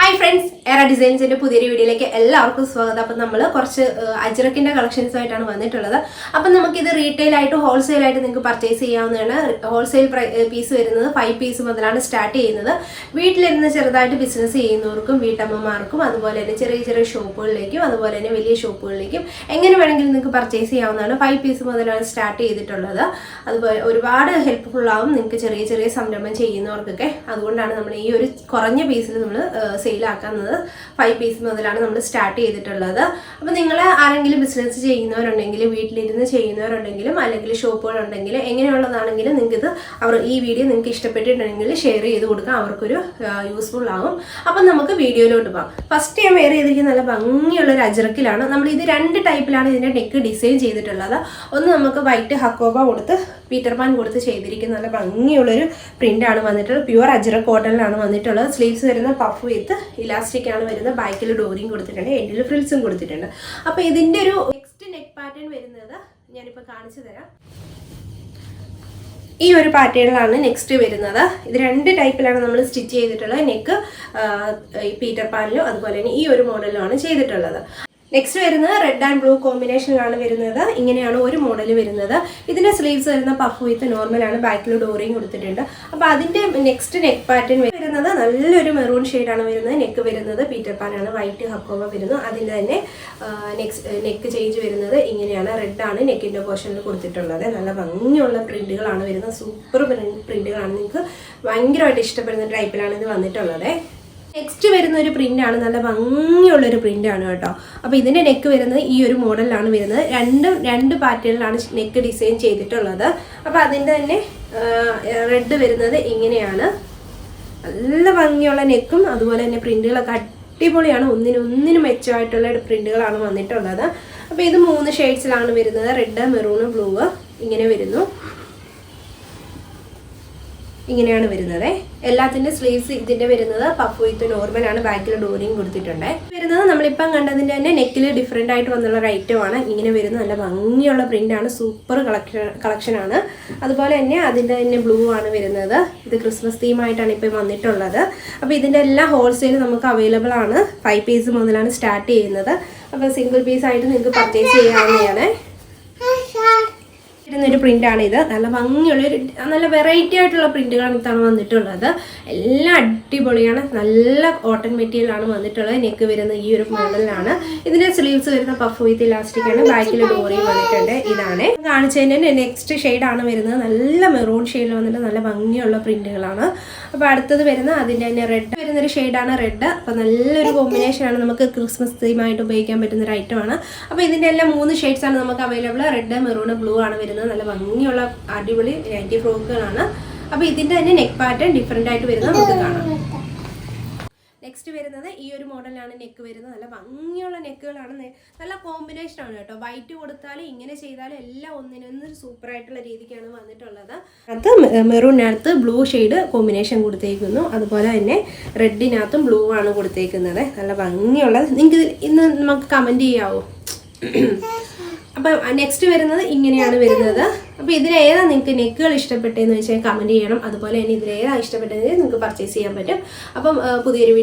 Hi friends, Era Designs in a Pudiri video like Elarcus Vagapanamala, Ajrak in the collection site and one another. Upon the Maki the retail to wholesale I think purchase wholesale piece in 5 piece of the start in the wheat in the Cheradite business in Urkum, Vitama Markum, and the Volunteer shop like you, and the Volunteer shop like you. Again, when you purchase 5 piece of the start either to other. That's helpful some damage in or the Koranya piece. 5 pieces start ചെയ്തിട്ടുള്ളത് അപ്പോൾ നിങ്ങൾ ആരെങ്കിലും business ചെയ്യുന്നവരുണ്ടെങ്കിൽ വീട്ടിലിരുന്ന് ചെയ്യുന്നവരുണ്ടെങ്കിലും അല്ലെങ്കിൽ ഷോപ്പുകൾ ഉണ്ടെങ്കിൽ എങ്ങനെയുള്ളതാണെങ്കിലും നിങ്ങൾക്ക് ഇത് അവർ ഈ വീഡിയോ നിങ്ങൾക്ക് ഇഷ്ടപ്പെട്ടിട്ടുണ്ടെങ്കിൽ ഷെയർ ചെയ്ത് കൊടുക്കാം അവർക്കൊരു യൂസ്ഫുൾ ആവും അപ്പോൾ നമുക്ക് വീഡിയോയിലോട്ട് പോകാം ഫസ്റ്റ് ഞാൻ വെയർ ചെയ്തിരിക്കുന്ന നല്ല ഭംഗിയുള്ള ഒരു അജ്രക്കിലാണ് നമ്മൾ ഇത് രണ്ട് ടൈപ്പിലാണ് ഇതിന്റെ നെക്ക് ഡിസൈൻ ചെയ്തിട്ടുള്ളത് ഒന്ന് നമുക്ക് വൈറ്റ് ഹക്കോബ കൊടുത്ത് പീറ്റർ പാൻ കൊടുത്ത് ചെയ്തിരിക്കുന്ന നല്ല ഭംഗിയുള്ള ഒരു പ്രിന്റ് ആണ് വന്നിട്ടുള്ളത് പ്യുവർ അജ്രക് കോട്ടണിലാണ് വന്നിട്ടുള്ളത് സ്ലീവ്സ് വരുന്ന പഫ് വിത്ത് ഇലാസ്റ്റിക് ആണ് വരുന്നത് ബാക്കിൽ ഡോറിയും കൊടുത്തിട്ടുണ്ട് എൻഡിൽ ഫ്രിൽസും കൊടുത്തിട്ടുണ്ട് അപ്പോൾ ഇതിന്റെ ഒരു നെക്സ്റ്റ് നെക്ക് പാറ്റേൺ വരുന്നത് ഞാൻ ഇപ്പോൾ കാണിച്ചു തരാം ഈ ഒരു പാറ്റേണിലാണ് നെക്സ്റ്റ് വരുന്നത് ഇത് രണ്ട് ടൈപ്പിലാണ് നമ്മൾ സ്റ്റിച്ച് ചെയ്തിട്ടുള്ളത് നെക്ക് പീറ്റർ പാനിലും അതുപോലെ തന്നെ ഈ ഒരു മോഡലിലാണ് ചെയ്തിട്ടുള്ളത് Next വരുന്നത് റെഡ് ആൻഡ് ബ്ലൂ കോമ്പിനേഷനിലാണ് വരുന്നത് ഇങ്ങനെയാണ് ഒരു മോഡൽ വരുന്നത് ഇതിന്റെ സ്ലീവ്സ് വരുന്ന പഫ് വിത്ത് നോർമൽ ആണ് ബാക്കിൽ ഡോറിയും കൊടുത്തിട്ടുണ്ട് അപ്പോൾ അതിന്റെ നെക്സ്റ്റ് നെക്ക് പാറ്റേൺ വരുന്നത് നല്ലൊരു മെറൂൺ ഷെയ്ഡ് ആണ് വരുന്നത് നെക്ക് വരുന്നത് പീറ്റർ പാൻ ആണ് വൈറ്റ് ഹക്കോബ വരുന്നു അതിന്റെ തന്നെ നെക്ക് ചേഞ്ച് വരുന്നത് ഇങ്ങനെയാണ് റെഡ് ആണ് നെക്കിന്റെ പോർഷനിൽ കൊടുത്തിട്ടുള്ളത് നല്ല ഭംഗിയുള്ള പ്രിന്റുകളാണ് വരുന്നത് സൂപ്പർ പ്രിന്റുകളാണ് നിങ്ങൾക്ക് ഭയങ്കരമായിട്ട് ഇഷ്ടപ്പെടുന്ന ടൈപ്പിലാണ് ഇത് വന്നിട്ടുള്ളത് നെക്സ്റ്റ് വരുന്ന ഒരു പ്രിന്റ് ആണ് നല്ല ഭംഗിയുള്ള ഒരു പ്രിന്റ് ആണ് കേട്ടോ അപ്പോൾ ഇതിന്റെ നെക്ക് വരുന്നത് ഈ ഒരു മോഡലിലാണ് വരുന്നത് രണ്ട് പാറ്റേണിലാണ് നെക്ക് ഡിസൈൻ ചെയ്തിട്ടുള്ളത് അപ്പോൾ അതിന്റെ തന്നെ റെഡ് വരുന്നത് ഇങ്ങനെയാണ് നല്ല ഭംഗിയുള്ള നെക്കും അതുപോലെ തന്നെ പ്രിന്റുകളൊക്കെ അടിപൊളിയാണ് ഒന്നിനും മെച്ചമായിട്ടുള്ള പ്രിന്റുകളാണ് വന്നിട്ടുള്ളത് അപ്പോൾ ഇത് 3 ഷെയ്ഡ്സിലാണ് വരുന്നത് റെഡ് മെറൂൺ ബ്ലൂ ഇങ്ങനെ വരുന്നു ഇങ്ങനെയാണ് വരുന്നത് എല്ലാത്തിന്റെ സ്ലീവ്സ് ഇതിന്റെ വരുന്നത് പഫ് വിത്ത് നോർമൽ ആണ് ബാക്കിൽ ഡോറിയും കൊടുത്തിട്ടുണ്ട് വരുന്നത് നമ്മളിപ്പം കണ്ടതിന്റെ തന്നെ നെക്കിൽ ഡിഫറെന്റ് ആയിട്ട് വന്നുള്ള ഒരു ഐറ്റം ആണ് ഇങ്ങനെ വരുന്ന നല്ല ഭംഗിയുള്ള പ്രിന്റ് ആണ് സൂപ്പർ കളക്ഷൻ ആണ് അതുപോലെ തന്നെ അതിന്റെ തന്നെ ബ്ലൂ ആണ് വരുന്നത് ഇത് ക്രിസ്മസ് തീം ആയിട്ടാണ് ഇപ്പോൾ വന്നിട്ടുള്ളത് അപ്പോൾ ഇതിന്റെ എല്ലാ ഹോൾസെയിൽ നമുക്ക് അവൈലബിൾ ആണ് 5 പീസ് മുതലാണ് സ്റ്റാർട്ട് ചെയ്യുന്നത് അപ്പോൾ സിംഗിൾ പീസ് ആയിട്ട് നിങ്ങൾക്ക് പർച്ചേസ് ചെയ്യാവുന്നതാണ് ഒരു പ്രിന്റ് ആണ് ഇത് നല്ല ഭംഗിയുള്ള നല്ല വെറൈറ്റി ആയിട്ടുള്ള പ്രിന്റുകളാണ് ഇതാണ് വന്നിട്ടുള്ളത് എല്ലാം അടിപൊളിയാണ് നല്ല കോട്ടൺ മെറ്റീരിയൽ ആണ് വന്നിട്ടുള്ളത് നെക്ക് വരുന്ന ഈ ഒരു മോഡലിലാണ് ഇതിന്റെ സ്ലീവ്സ് വരുന്ന പഫ് വിത്ത് ഇലാസ്റ്റിക് ആണ് ബാക്കിൽ ഡോറിയും വന്നിട്ടുണ്ട് ഇതാണ് കാണിച്ചതിന്റെ നെക്സ്റ്റ് ഷെയ്ഡ് ആണ് വരുന്നത് നല്ല മെറൂൺ ഷെയ്ഡിൽ വന്നിട്ട് നല്ല ഭംഗിയുള്ള പ്രിന്റുകളാണ് അപ്പോൾ അടുത്തത് വരുന്ന അതിന്റെ തന്നെ റെഡ് വരുന്നൊരു ഷെയ്ഡാണ് റെഡ് അപ്പോൾ നല്ലൊരു കോമ്പിനേഷൻ ആണ് നമുക്ക് ക്രിസ്മസ് തീമായിട്ട് ഉപയോഗിക്കാൻ പറ്റുന്ന ഒരു ഐറ്റം ആണ് അപ്പോൾ ഇതിന്റെ എല്ലാം 3 ഷെയ്ഡ്സ് ആണ് നമുക്ക് അവൈലബിൾ റെഡ് മെറൂൺ ബ്ലൂ ആണ് വരുന്നത് നല്ല ഭംഗിയുള്ള അടിപൊളി നൈറ്റി ഫ്രോക്കുകളാണ് അപ്പോൾ ഇതിന്റെ തന്നെ നെക്ക് പാറ്റേൺ ഡിഫറെന്റ് ആയിട്ട് വരുന്നത് നമുക്ക് കാണാം നെക്സ്റ്റ് വരുന്നത് ഈ ഒരു മോഡലാണ് നെക്ക് വരുന്നത് നല്ല ഭംഗിയുള്ള നെക്കുകളാണ് നല്ല കോമ്പിനേഷൻ ആണ് കേട്ടോ വൈറ്റ് കൊടുത്താലും ഇങ്ങനെ ചെയ്താലും എല്ലാം ഒന്നിനൊന്ന് സൂപ്പർ ആയിട്ടുള്ള രീതിക്കാണ് വന്നിട്ടുള്ളത് അത് മെറൂണിനകത്ത് ബ്ലൂ ഷെയ്ഡ് കോമ്പിനേഷൻ കൊടുത്തേക്കുന്നു അതുപോലെ തന്നെ റെഡിനകത്തും ബ്ലൂ ആണ് കൊടുത്തേക്കുന്നത് നല്ല ഭംഗിയുള്ള നിങ്ങൾക്ക് ഇന്ന് നമുക്ക് കമന്റ് ചെയ്യാവോ അപ്പോൾ നെക്സ്റ്റ് വരുന്നത് ഇങ്ങനെയാണ് വരുന്നത് അപ്പോൾ ഇതിലേതാ നിങ്ങൾക്ക് നെക്കുകൾ ഇഷ്ടപ്പെട്ടതെന്ന് വെച്ചാൽ കമന്റ് ചെയ്യണം അതുപോലെ തന്നെ ഇതിലേതാ ഇഷ്ടപ്പെട്ടതെന്ന് നിങ്ങൾക്ക് പർച്ചേസ് ചെയ്യാൻ പറ്റും അപ്പം പുതിയൊരു വീഡിയോ